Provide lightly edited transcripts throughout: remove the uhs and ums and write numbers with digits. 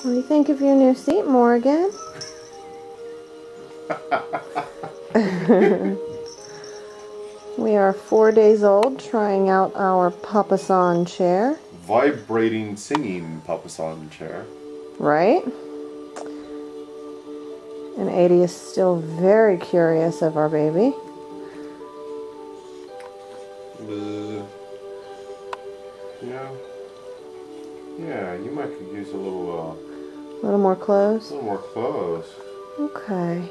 What do you think of your new seat, Morgan? We are 4 days old, trying out our Papasan chair. Vibrating, singing Papasan chair. Right? And Adie is still very curious of our baby. Yeah, you might could use a little more clothes? A little more clothes. Okay.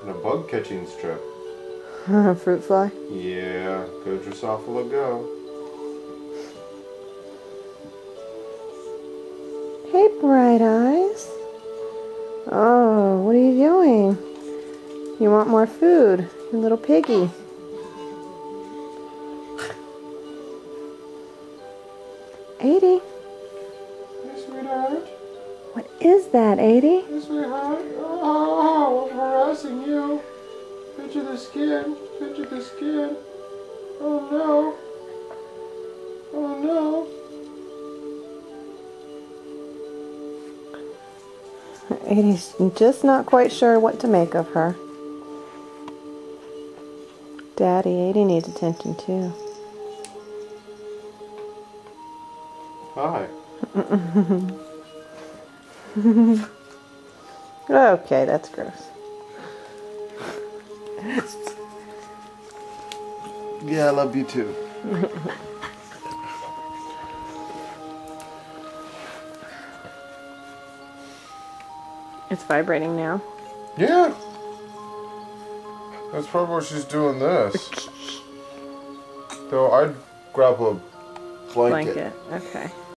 And a bug catching strip. Fruit fly? Yeah, go Drosophila go. Hey, Bright Eyes. Oh, what are you doing? You want more food, you little piggy. Adie. Hey, sweetheart. What is that, Adie? Hey, sweetheart. Oh, I'm harassing you. Picture the skin. Picture the skin. Oh, no. Oh, no. Adie's just not quite sure what to make of her. Daddy, Adie needs attention too. Hi. Okay, that's gross. Yeah, I love you too. It's vibrating now. Yeah. That's probably why she's doing this. Though I'd grab a blanket. Okay.